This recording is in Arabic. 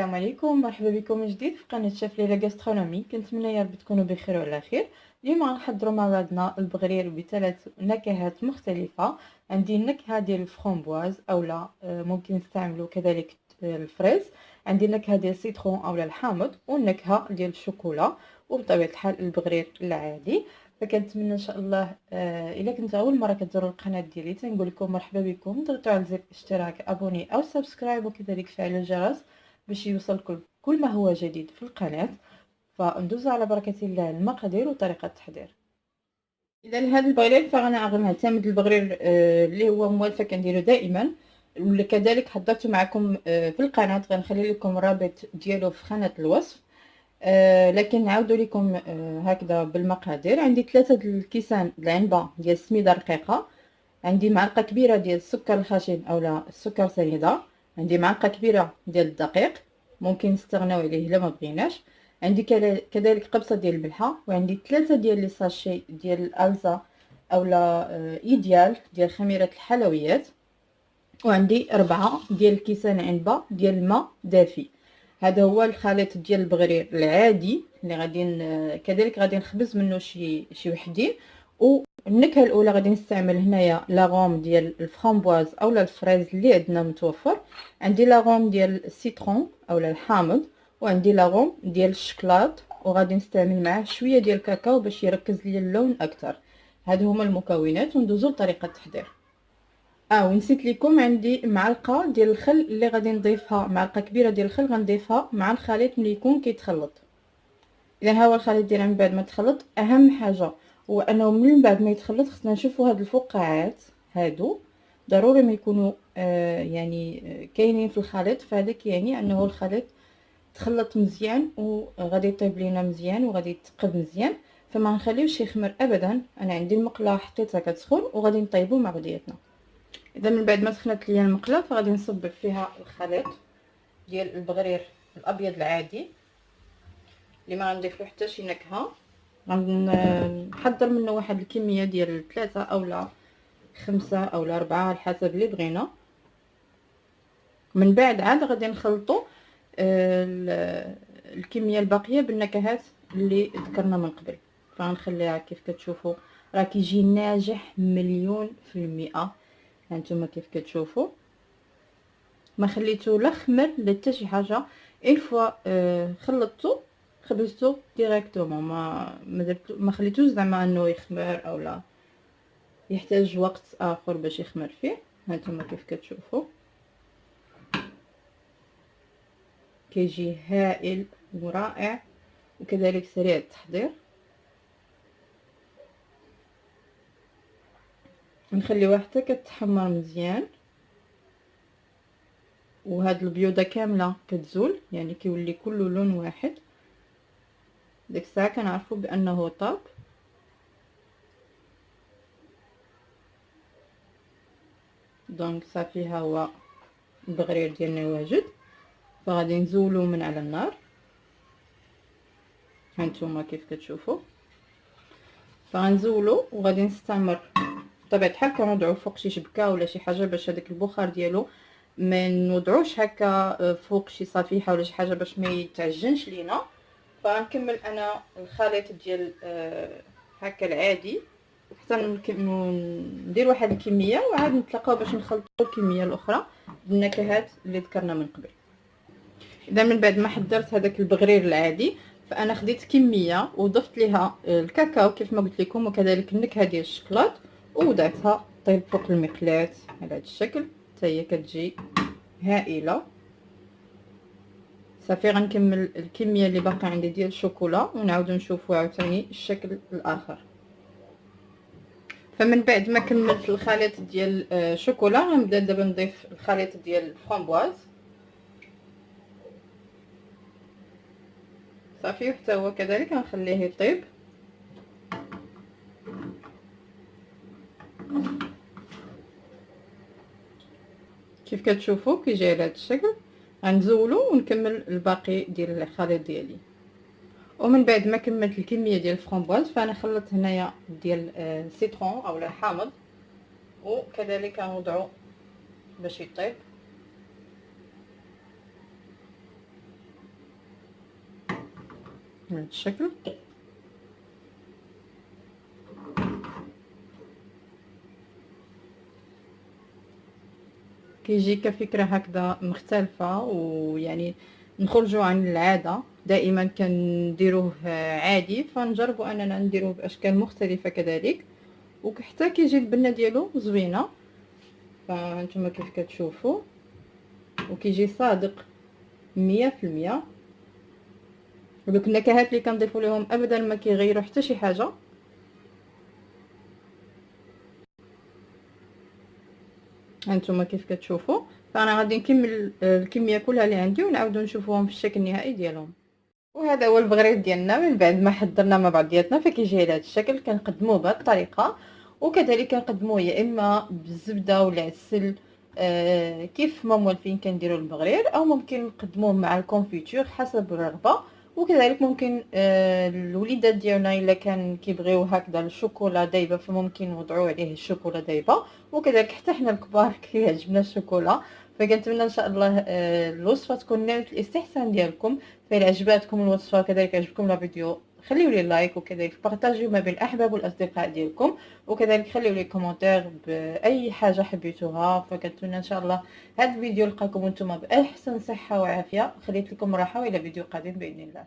السلام عليكم، مرحبا بكم من جديد في قناه شاف ليلى غاسترونومي. كنتمنى يا رب تكونوا بخير وعلى خير. اليوم غنحضروا مع بعضنا البغرير بثلاث نكهات مختلفه. عندي النكهه ديال الفرامبواز اولا ممكن نستعملوا كذلك الفريز. عندي النكهه ديال السيترون اولا الحامض، والنكهه ديال الشوكولا، وبطبيعه الحال البغرير العادي. فكنتمنى ان شاء الله الا كنت اول مره كتزوروا القناه ديالي تنقول لكم مرحبا بكم. ضغطوا على زر الاشتراك، ابوني او سبسكرايب، وكذلك فعلوا الجرس باش يوصلكم كل ما هو جديد في القناه. فندوزو على بركه الله المقادير وطريقه التحضير. اذا هذا البغرير فانا غنعتمد البغرير اللي هو موالفه كنديرو دائما، وكذلك حضرته معكم في القناه. غنخلي لكم الرابط ديالو في خانه الوصف. لكن نعاودوا لكم هكذا بالمقادير. عندي 3 الكيسان العنبه ديال السميده رقيقه، عندي معلقه كبيره ديال السكر الخشن اولا السكر سنيده، عندي معلقه كبيره ديال الدقيق ممكن نستغناو عليه الا ما بغيناش، عندي كذلك قبصه ديال الملحه، وعندي 3 ديال لي ساشي ديال الالزا اولا ايديال ديال خميره الحلويات، وعندي 4 ديال الكيسان عنبه ديال الماء دافي. هذا هو الخليط ديال البغرير العادي اللي غادي كذلك غادي نخبز منه شي وحدين. والنكهه الاولى غادي نستعمل هنايا لاغوم ديال الفرامبواز اولا الفريز اللي عندنا متوفر، عندي لاغوم ديال السيترون اولا الحامض، وعندي لاغوم ديال الشكلاط، وغادي نستعمل معاه شويه ديال الكاكاو باش يركز لي اللون اكثر. هادو هما المكونات، وندوزو لطريقه التحضير. ونسيت لكم عندي معلقه ديال الخل اللي غادي نضيفها، معلقه كبيره ديال الخل غنضيفها مع الخليط ملي يكون كيتخلط. اذا ها هو الخليط ديالنا من بعد ما تخلط. اهم حاجه هو انه من بعد ما يتخلط خصنا نشوفوا هاد الفقاعات هادو ضروري ما يكونوا كاينين في الخليط، فهذاك يعني انه الخليط تخلط مزيان وغادي يطيب لينا مزيان وغادي يتقب مزيان. فما نخليوش يخمر ابدا. انا عندي المقله حطيتها كتسخن وغادي نطيبو مع بعضياتنا. اذا من بعد ما سخنت ليا المقله فغادي نصب فيها الخليط ديال البغرير الابيض العادي اللي ما غنضيف له حتى شي نكهه. غنحضر منه واحد الكميه ديال 3 اولا 5 اولا 4 على حسب اللي بغينا. من بعد عاد غادي نخلطوا الكميه الباقيه بالنكهات اللي ذكرنا من قبل. فغنخليها كيف كتشوفوا راه كيجي ناجح 100%. هانتوما كيف كتشوفوا ما خليته لا خمر لا حتى شي حاجه. اون فوا خلطته خبزته ديريكتومون، ما خليتوش زعما انه يخمر اولا يحتاج وقت اخر باش يخمر فيه. هانتوما كيف كتشوفوا كيجي هائل ورائع وكذلك سريع التحضير. نخليوها حتى كتحمر مزيان، وهاد البيوضه كامله كتزول يعني كيولي كله لون واحد. ديك الساعه كنعرفوا بانه طاب. دونك صافي ها هو البغرير ديالنا واجد. فغادي نزولو من على النار. هانتوما كيف كتشوفوا فغنزولو وغادي نستعمر بطبيعه الحال كنوضعو فوق شي شبكه ولا شي حاجه باش هذاك البخار ديالو ما نوضعوش هكا فوق شي صفيحه ولا شي حاجه باش ما يتعجنش لينا. فغنكمل انا الخليط ديال هكا العادي حتى ندير واحد الكميه، وعاد نتلاقاو باش نخلطوا الكميه الاخرى بالنكهات اللي ذكرنا من قبل. اذا من بعد ما حضرت هذاك البغرير العادي فانا خديت كميه وضفت ليها الكاكاو كيف ما قلت لكم، وكذلك النكهه ديال الشكلاط، ووضعتها طيب فوق المقلاة على هذا الشكل حتى هي كتجي هائله. صافي غنكمل الكميه اللي باقا عندي ديال الشوكولا ونعاودو نشوفوا عاوتاني الشكل الاخر. فمن بعد ما كملت الخليط ديال الشوكولا غنبدا دابا نضيف الخليط ديال الفرامبواز. صافي حتى هو كذلك غنخليه يطيب. كيف كتشوفوا كيجي على هذا الشكل. غنزولو ونكمل الباقي ديال الخليط ديالي. ومن بعد ما كملت الكميه ديال الفرامبواز فانا خلطت هنايا ديال السيترون اولا الحامض، وكذلك غنوضعو باش يطيب. بهذا الشكل. كيجي كفكرة هكذا مختلفة، ويعني نخرجوا عن العادة، دائما كنديروه عادي، فنجربوا اننا نديروه باشكال مختلفة كذلك، وحتى كيجي البنة ديالو زوينة. فانتم كيف كتشوفوا، وكيجي صادق 100%. ودوك النكهات اللي كنضيفوا لهم ابدا ما كيغيروا حتى شي حاجه. هانتوما كيف كتشوفوا. فانا غادي نكمل الكميه كلها اللي عندي ونعاودو نشوفوهم في الشكل النهائي ديالهم. وهذا هو البغرير ديالنا من بعد ما حضرنا مع بعضياتنا. فكيجي على هذا الشكل. كنقدموه بهذه الطريقه، وكذلك كنقدموه يا اما بالزبده ولا العسل، كيف ما موالفين كنديروا البغرير، او ممكن نقدموه مع الكونفيتور حسب الرغبه. وكذلك ممكن الوليدات ديالنا الا كان كيبغيو هكذا الشوكولا دايبه، فممكن نوضعوا عليه الشوكولا دايبه. وكذلك حتى حنا الكبار كيعجبنا الشوكولا. فكنتمنى ان شاء الله الوصفه تكون نالت الاستحسان ديالكم. فإذا عجبتكم الوصفه كذلك عجبكم الفيديو، خليوا لي لايك، وكذلك بارطاجيو ما بين الاحباب والاصدقاء ديالكم، وكذلك خليوا لي كومونتير باي حاجه حبيتوها. فكنتمنى ان شاء الله هذا الفيديو لقاكم وانتم باحسن صحه وعافيه. خليت لكم راحه، والى فيديو قادم باذن الله.